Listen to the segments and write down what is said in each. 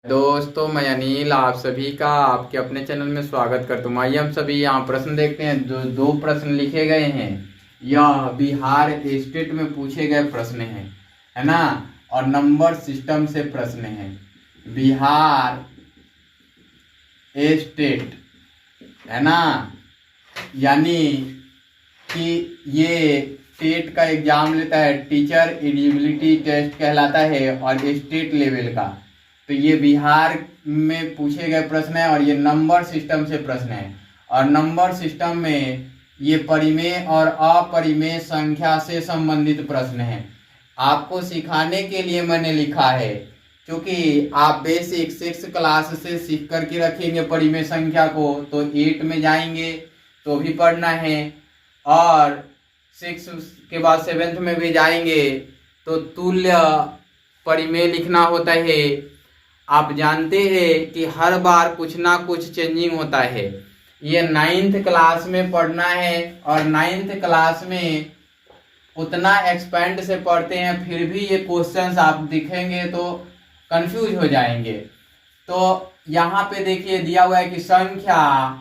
दोस्तों, मैं अनिल आप सभी का आपके अपने चैनल में स्वागत करता हूँ। आइए हम सभी यहाँ प्रश्न देखते हैं। जो दो प्रश्न लिखे गए हैं यह बिहार स्टेट में पूछे गए प्रश्न हैं, है ना। और नंबर सिस्टम से प्रश्न है। बिहार स्टेट, है ना, यानी कि ये स्टेट का एग्जाम लेता है, टीचर एलिजिबिलिटी टेस्ट कहलाता है और स्टेट लेवल का। तो ये बिहार में पूछे गए प्रश्न है और ये नंबर सिस्टम से प्रश्न है। और नंबर सिस्टम में ये परिमेय और अपरिमेय संख्या से संबंधित प्रश्न है। आपको सिखाने के लिए मैंने लिखा है, क्योंकि आप बेसिक 6 क्लास से सीख करके रखेंगे परिमेय संख्या को, तो 8 में जाएंगे तो भी पढ़ना है, और 6 के बाद 7th में भी जाएंगे तो तुल्य परिमेय लिखना होता है। आप जानते हैं कि हर बार कुछ ना कुछ चेंजिंग होता है। ये 9th क्लास में पढ़ना है और 9th क्लास में उतना एक्सपेंड से पढ़ते हैं, फिर भी ये क्वेश्चंस आप दिखेंगे तो कंफ्यूज हो जाएंगे। तो यहाँ पे देखिए दिया हुआ है कि संख्या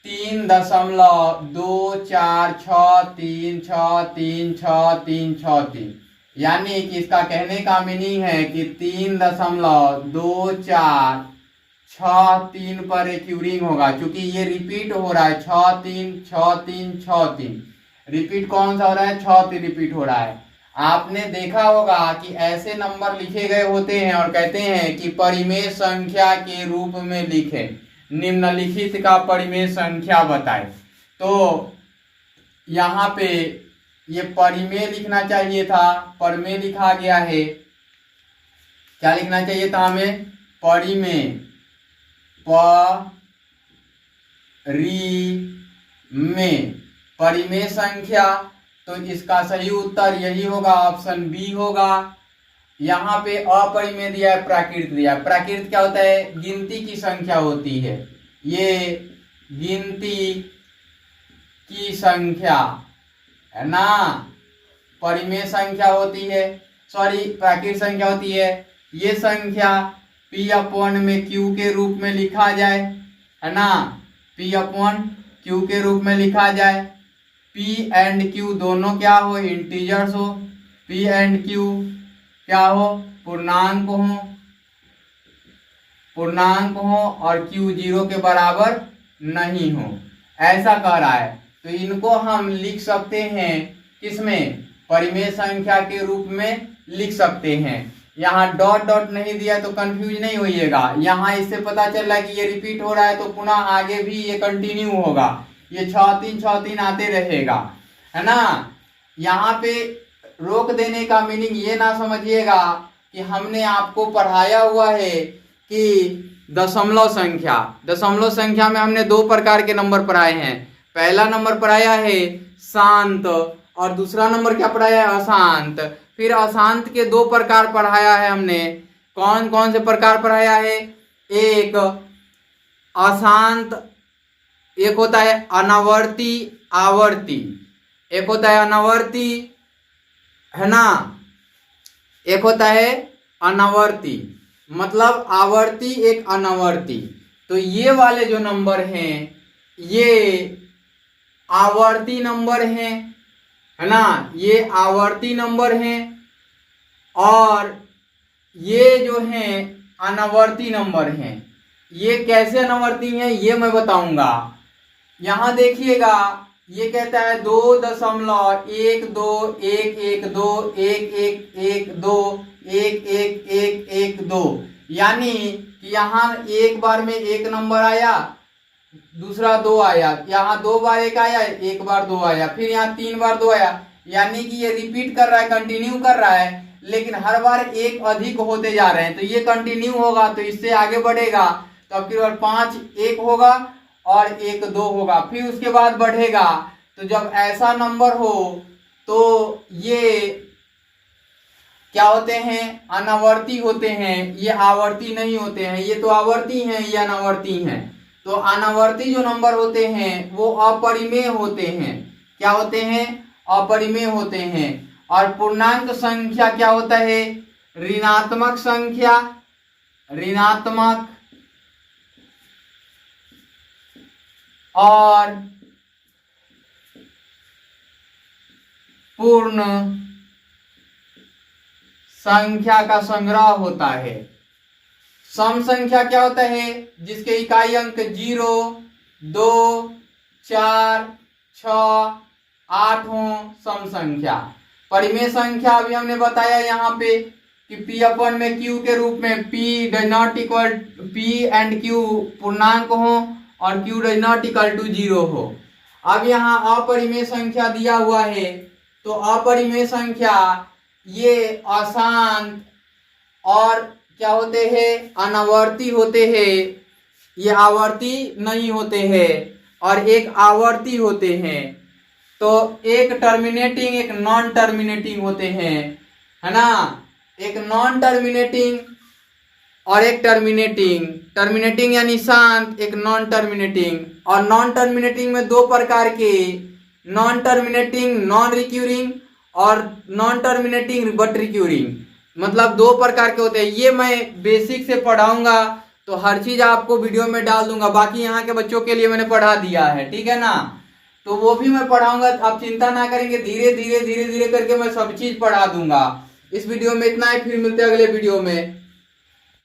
3.2436363633, यानी कि इसका कहने का मीनिंग है कि 3.2463 पर रिक्यूरिंग होगा, क्योंकि ये रिपीट हो रहा है। 636363 रिपीट कौन सा हो रहा है? 63 रिपीट हो रहा है। आपने देखा होगा कि ऐसे नंबर लिखे गए होते हैं और कहते हैं कि परिमेय संख्या के रूप में लिखें, निम्नलिखित का परिमेय संख्या बताएं। तो यहाँ पे ये परिमेय लिखना चाहिए था, परिमेय लिखा गया है। क्या लिखना चाहिए था हमें? परिमेय, परिमेय संख्या। तो इसका सही उत्तर यही होगा, ऑप्शन बी होगा। यहाँ पे अपरिमेय दिया है, प्राकृत दिया है। प्राकृत क्या होता है? गिनती की संख्या होती है। ये गिनती की संख्या, है ना। परिमेय संख्या होती है, सॉरी प्राकृत संख्या होती है। ये संख्या P/Q के रूप में लिखा जाए, है ना। P/Q के रूप में लिखा जाए। P एंड Q दोनों क्या हो? इंटीजर्स हो। P एंड Q क्या हो? पूर्णांक हो और Q 0 के बराबर नहीं हो, ऐसा कह रहा है। तो इनको हम लिख सकते हैं किसमें? परिमेय संख्या के रूप में लिख सकते हैं। यहाँ डॉट डॉट नहीं दिया तो कंफ्यूज नहीं होइएगा। यहाँ इससे पता चल रहा है कि ये रिपीट हो रहा है, तो पुनः आगे भी ये कंटिन्यू होगा। ये 6363 आते रहेगा, है ना। यहाँ पे रोक देने का मीनिंग ये ना समझिएगा कि हमने आपको पढ़ाया हुआ है कि दशमलव संख्या में हमने 2 प्रकार के नंबर पढ़ाए हैं। पहला नंबर पढ़ाया है शांत और दूसरा नंबर क्या पढ़ाया है? अशांत। फिर अशांत के 2 प्रकार पढ़ाया है हमने। कौन कौन से प्रकार पढ़ाया है? एक अशांत, एक होता है अनावर्ती आवर्ती, एक होता है अनावर्ती, है ना, एक होता है अनावर्ती। मतलब आवर्ती एक अनावर्ती। तो ये वाले जो नंबर हैं ये आवर्ती नंबर हैं, है ना, ये आवर्ती नंबर हैं। और ये जो हैं अनावर्ती नंबर हैं। ये कैसे अनावर्ती हैं ये मैं बताऊंगा। यहाँ देखिएगा, ये कहता है 2.121211112111112, यानी कि यहाँ एक बार में एक नंबर आया, दूसरा 2 आया, यहाँ 2 बार 1 आया, एक बार 2 आया, फिर यहाँ 3 बार 2 आया। यानी कि ये रिपीट कर रहा है, कंटिन्यू कर रहा है, लेकिन हर बार एक अधिक होते जा रहे हैं। तो ये कंटिन्यू होगा तो इससे आगे बढ़ेगा, तो अब की बार 5 1 होगा और 1 2 होगा, फिर उसके बाद बढ़ेगा। तो जब ऐसा नंबर हो तो ये क्या होते हैं? अनावर्ती होते हैं। ये आवर्ती नहीं होते हैं। ये तो आवर्ती हैं, ये अनावर्ती हैं। तो अनावर्ती जो नंबर होते हैं वो अपरिमेय होते हैं। क्या होते हैं? अपरिमेय होते हैं। और पूर्णांक संख्या क्या होता है? ऋणात्मक संख्या, ऋणात्मक और पूर्ण संख्या का संग्रह होता है। सम संख्या क्या होता है? जिसके इकाई अंक 0, 2, 4, 6, 8 हो, सम संख्या। परिमेय संख्या अभी हमने बताया यहाँ पे कि P अपन में Q के रूप में P does not equal P and Q पूर्णांक हो और Q does not equal to 0 हो। अब यहाँ अपरिमेय संख्या दिया हुआ है, तो अपरिमेय संख्या ये अशांत और क्या होते हैं? अनावर्ती होते हैं। ये आवर्ती नहीं होते हैं और एक आवर्ती होते हैं। तो एक टर्मिनेटिंग एक नॉन टर्मिनेटिंग होते हैं, है ना। एक नॉन टर्मिनेटिंग और एक टर्मिनेटिंग। टर्मिनेटिंग यानी शांत, एक नॉन टर्मिनेटिंग। और नॉन टर्मिनेटिंग में दो प्रकार के, नॉन टर्मिनेटिंग नॉन रिक्यूरिंग और नॉन टर्मिनेटिंग बट रिक्यूरिंग, मतलब दो प्रकार के होते हैं। ये मैं बेसिक से पढ़ाऊंगा तो हर चीज आपको वीडियो में डाल दूंगा। बाकी यहाँ के बच्चों के लिए मैंने पढ़ा दिया है, ठीक है ना। तो वो भी मैं पढ़ाऊंगा, आप चिंता ना करेंगे, धीरे धीरे करके मैं सब चीज पढ़ा दूंगा। इस वीडियो में इतना ही, फिर मिलते हैं अगले वीडियो में।